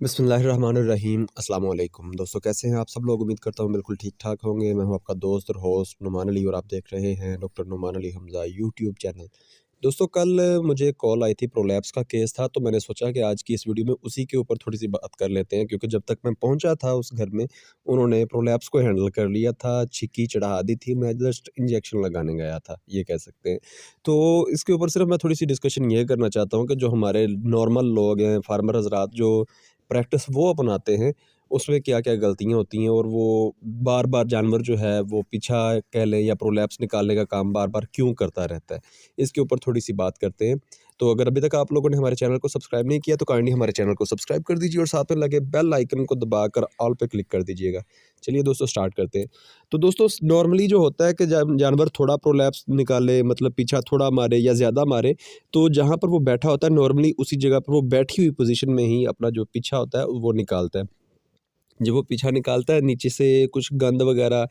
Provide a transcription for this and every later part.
बिस्मिल्लाहिर्रहमानिर्रहीम अस्सलाम वालेकुम दोस्तों, कैसे हैं आप सब लोग। उम्मीद करता हूँ बिल्कुल ठीक ठाक होंगे। मैं हूँ आपका दोस्त और होस्ट नुमान अली और आप देख रहे हैं doctor Numan Ali Hamza YouTube channel. दोस्तों, कल मुझे कॉल आई थी, प्रोलैप्स का केस था, तो मैंने सोचा कि आज की इस वीडियो में उसी के ऊपर थोड़ी सी बात कर लेते हैं, क्योंकि जब तक मैं पहुंचा था उस घर में उन्होंने प्रोलैप्स को हैंडल कर लिया था, छिक्की चढ़ा दी थी, मैं जस्ट इंजेक्शन लगाने गया था, ये कह सकते हैं। तो इसके ऊपर सिर्फ मैं थोड़ी सी डिस्कशन ये करना चाहता हूँ कि जो हमारे नॉर्मल लोग हैं, फार्मर हजरात, जो प्रैक्टिस वो अपनाते हैं, उसमें क्या-क्या गलतियाँ होती हैं और वो बार-बार जानवर जो है वो पीछा कह लें या प्रोलैप्स निकालने का काम बार-बार क्यों करता रहता है? इसके ऊपर थोड़ी-सी बात करते हैं। तो अगर अभी तक आप लोगों ने हमारे चैनल को सब्सक्राइब नहीं किया तो काइंडली हमारे चैनल को सब्सक्राइब कर दीजिए और साथ में लगे बेल आइकन को दबाकर ऑल पे क्लिक कर दीजिएगा। चलिए दोस्तों, स्टार्ट करते हैं। तो दोस्तों, नॉर्मली जो होता है कि जानवर थोड़ा प्रोलैप्स निकाले, मतलब पीछा थोड़ा मारे या ज़्यादा मारे, तो जहाँ पर वो बैठा होता है नॉर्मली उसी जगह पर वो बैठी हुई पोज़ीशन में ही अपना जो पीछा होता है वो निकालता है। जब वो पीछा निकालता है, नीचे से कुछ गंद वगैरह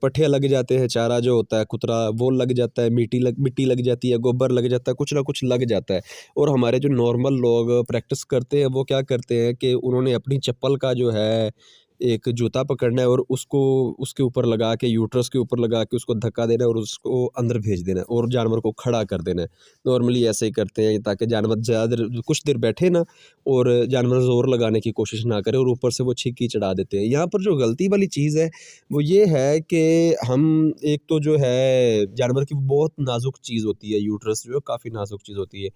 पट्ठे लग जाते हैं, चारा जो होता है कुतरा वो लग जाता है, मिट्टी लग जाती है, गोबर लग जाता है, कुछ ना कुछ लग जाता है। और हमारे जो नॉर्मल लोग प्रैक्टिस करते हैं वो क्या करते हैं कि उन्होंने अपनी चप्पल का जो है एक जूता पकड़ना है और उसको उसके ऊपर लगा के, यूट्रस के ऊपर लगा के उसको धक्का देना है और उसको अंदर भेज देना है और जानवर को खड़ा कर देना है। नॉर्मली ऐसे ही करते हैं ताकि जानवर ज़्यादा देर कुछ देर बैठे ना और जानवर ज़ोर लगाने की कोशिश ना करे और ऊपर से वो छिक्की चढ़ा देते हैं। यहाँ पर जो गलती वाली चीज़ है वो ये है कि हम एक तो जो है जानवर की बहुत नाज़ुक चीज़ होती है, यूट्रस जो है काफ़ी नाज़ुक चीज़ होती है।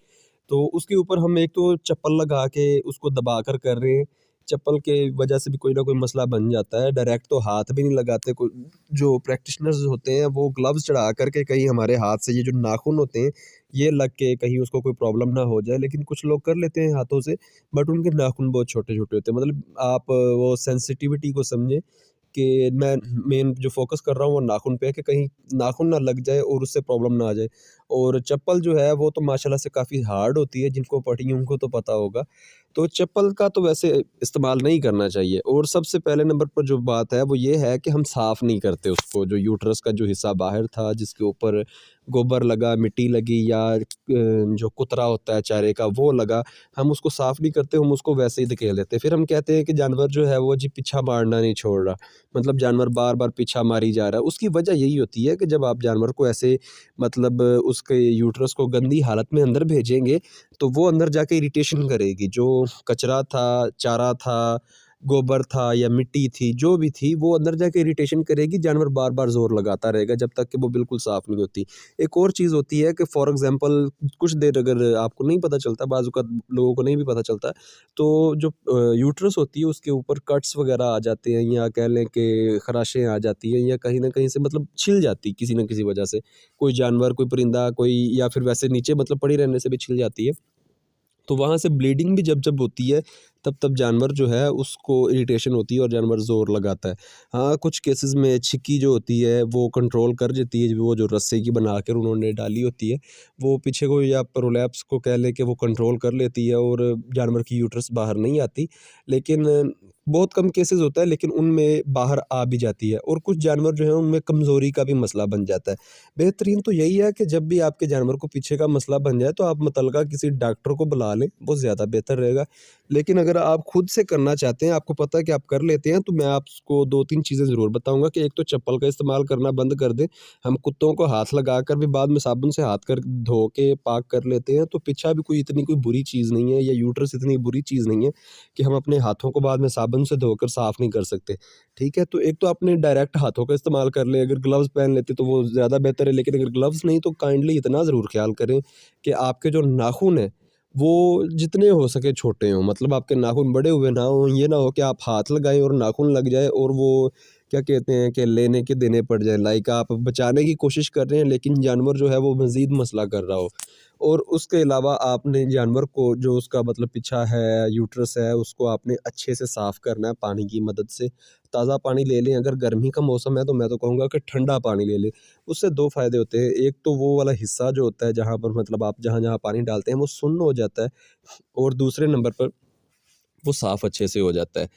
तो उसके ऊपर हम एक तो चप्पल लगा के उसको दबाकर कर रहे हैं। चप्पल के वजह से भी कोई ना कोई मसला बन जाता है। डायरेक्ट तो हाथ भी नहीं लगाते, कोई जो प्रैक्टिशनर्स होते हैं वो ग्लव्स चढ़ा कर के कहीं हमारे हाथ से ये जो नाखून होते हैं ये लग के कहीं उसको कोई प्रॉब्लम ना हो जाए। लेकिन कुछ लोग कर लेते हैं हाथों से, बट उनके नाखून बहुत छोटे-छोटे होते हैं। मतलब आप वो सेंसिटिविटी को समझें कि मैं मेन जो फ़ोकस कर रहा हूँ वो नाखून पे है कि कहीं नाखून ना लग जाए और उससे प्रॉब्लम ना आ जाए। और चप्पल जो है वो तो माशाल्लाह से काफ़ी हार्ड होती है, जिनको पड़ी है उनको तो पता होगा। तो चप्पल का तो वैसे इस्तेमाल नहीं करना चाहिए। और सबसे पहले नंबर पर जो बात है वो ये है कि हम साफ़ नहीं करते उसको, जो यूट्रस का जो हिस्सा बाहर था जिसके ऊपर गोबर लगा, मिट्टी लगी या जो कुतरा होता है चारे का वो लगा, हम उसको साफ़ नहीं करते, हम उसको वैसे ही धकेल देते हैं। फिर हम कहते हैं कि जानवर जो है वो जी पीछा मारना नहीं छोड़ रहा। मतलब जानवर बार-बार पीछा मारी जा रहा है। उसकी वजह यही होती है कि जब आप जानवर को ऐसे मतलब उसके यूट्रस को गंदी हालत में अंदर भेजेंगे, तो वो अंदर जाके इरिटेशन करेगी। जो कचरा था, चारा था, गोबर था या मिट्टी थी, जो भी थी, वो अंदर जाके इरिटेशन करेगी, जानवर बार-बार ज़ोर लगाता रहेगा जब तक कि वो बिल्कुल साफ़ नहीं होती। एक और चीज़ होती है कि फॉर एग्ज़ाम्पल कुछ देर अगर आपको नहीं पता चलता, बाज़ औक़ात लोगों को नहीं भी पता चलता, तो जो यूट्रस होती है उसके ऊपर कट्स वग़ैरह आ जाते हैं या कह लें कि ख़राशें आ जाती हैं या कहीं न कहीं से मतलब छिल जाती है किसी न किसी वजह से। कोई जानवर, कोई परिंदा, कोई या फिर वैसे नीचे मतलब पड़ी रहने से भी छिल जाती है। तो वहाँ से ब्लीडिंग भी जब-जब होती है, तब-तब जानवर जो है उसको इरिटेशन होती है और जानवर ज़ोर लगाता है। हाँ, कुछ केसेज़ में छिक्की जो होती है वो कंट्रोल कर देती है, वो जो रस्से की बनाकर उन्होंने डाली होती है, वो पीछे को या प्रोलैप्स को कह लें कि वो कंट्रोल कर लेती है और जानवर की यूट्रस बाहर नहीं आती। लेकिन बहुत कम केसेज़ होता है, लेकिन उनमें बाहर आ भी जाती है और कुछ जानवर जो हैं उनमें कमज़ोरी का भी मसला बन जाता है। बेहतरीन तो यही है कि जब भी आपके जानवर को पीछे का मसला बन जाए तो आप मुतल्लिका किसी डॉक्टर को बुला लें, वो ज़्यादा बेहतर रहेगा। लेकिन अगर आप खुद से करना चाहते हैं, आपको पता है कि आप कर लेते हैं, तो मैं आपको 2-3 चीज़ें ज़रूर बताऊँगा कि एक तो चप्पल का इस्तेमाल करना बंद कर दें। हम कुत्तों को हाथ लगाकर भी बाद में साबुन से हाथ कर धो के पाक कर लेते हैं, तो पीछा भी कोई बुरी चीज़ नहीं है या यूट्रस इतनी बुरी चीज़ नहीं है कि हम अपने हाथों को बाद में साबुन से धोकर साफ़ नहीं कर सकते। ठीक है? तो एक तो अपने डायरेक्ट हाथों का इस्तेमाल कर लें, अगर ग्लव्स पहन लेते तो वो ज़्यादा बेहतर है, लेकिन अगर ग्लव्स नहीं तो काइंडली इतना ज़रूर ख़्याल करें कि आपके जो नाखून हैं, वो जितने हो सके छोटे हों। मतलब आपके नाखून बड़े हुए ना हों, ये ना हो कि आप हाथ लगाएँ और नाखून लग जाए और वो क्या कहते हैं कि लेने के देने पड़ जाएँ। लाइक आप बचाने की कोशिश कर रहे हैं, लेकिन जानवर जो है वो मज़ीद मसला कर रहा हो। और उसके अलावा आपने जानवर को जो उसका मतलब पीछा है, यूट्रस है, उसको आपने अच्छे से साफ़ करना है पानी की मदद से। ताज़ा पानी ले लें, अगर गर्मी का मौसम है तो मैं तो कहूँगा कि ठंडा पानी ले लें। उससे 2 फ़ायदे होते हैं, एक तो वो वाला हिस्सा जो होता है जहाँ पर मतलब आप जहाँ-जहाँ पानी डालते हैं वो सुन्न हो जाता है और दूसरे नंबर पर वो साफ़ अच्छे से हो जाता है।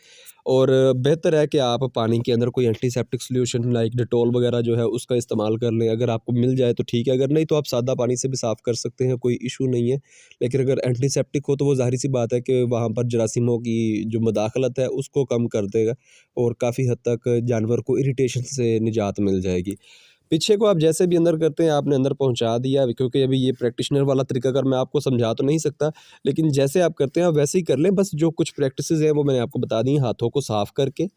और बेहतर है कि आप पानी के अंदर कोई एंटीसेप्टिक सॉल्यूशन लाइक डेटॉल वगैरह जो है उसका इस्तेमाल कर लें। अगर आपको मिल जाए तो ठीक है, अगर नहीं तो आप सादा पानी से भी साफ़ कर सकते हैं, कोई इशू नहीं है। लेकिन अगर एंटीसेप्टिक हो तो वो ज़ाहिर सी बात है कि वहाँ पर जरासीमों की जो मुदाखलत है उसको कम कर देगा और काफ़ी हद तक जानवर को इरिटेशन से निजात मिल जाएगी। पीछे को आप जैसे भी अंदर करते हैं, आपने अंदर पहुँचा दिया, क्योंकि अभी ये प्रैक्टिशनर वाला तरीका अगर मैं आपको समझा तो नहीं सकता, लेकिन जैसे आप करते हैं आप वैसे ही कर लें। बस जो कुछ प्रैक्टिसेज़ हैं वो मैंने आपको बता दी हैं, हाथों को साफ़ करके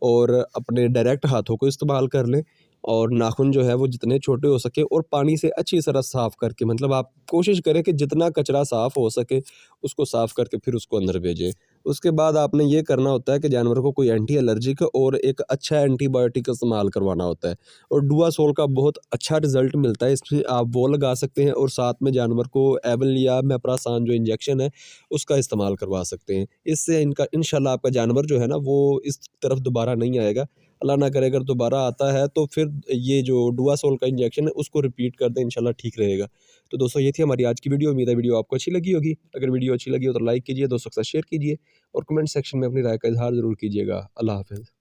और अपने डायरेक्ट हाथों को इस्तेमाल कर लें और नाखून जो है वो जितने छोटे हो सके और पानी से अच्छी तरह साफ़ करके, मतलब आप कोशिश करें कि जितना कचरा साफ़ हो सके उसको साफ़ करके फिर उसको अंदर भेजें। उसके बाद आपने ये करना होता है कि जानवर को कोई एंटी एलर्जिक और एक अच्छा एंटीबायोटिक इस्तेमाल करवाना होता है और डुआसोल का बहुत अच्छा रिज़ल्ट मिलता है। इसमें आप वो लगा सकते हैं और साथ में जानवर को एवल या मेप्रासान जो इंजेक्शन है उसका इस्तेमाल करवा सकते हैं। इससे इनका इंशाल्लाह आपका जानवर जो है ना वो इस तरफ दोबारा नहीं आएगा। अल्लाह ना करे अगर दोबारा आता है तो फिर ये जो डुआसोल का इंजेक्शन है उसको रिपीट कर दें, इंशाल्लाह ठीक रहेगा। तो दोस्तों ये थी हमारी आज की वीडियो। उम्मीद है वीडियो आपको अच्छी लगी होगी। अगर वीडियो अच्छी लगी हो तो लाइक कीजिए, दोस्तों के साथ शेयर कीजिए और कमेंट सेक्शन में अपनी राय का इज़हार ज़रूर कीजिएगा। अल्लाह हाफ़िज़।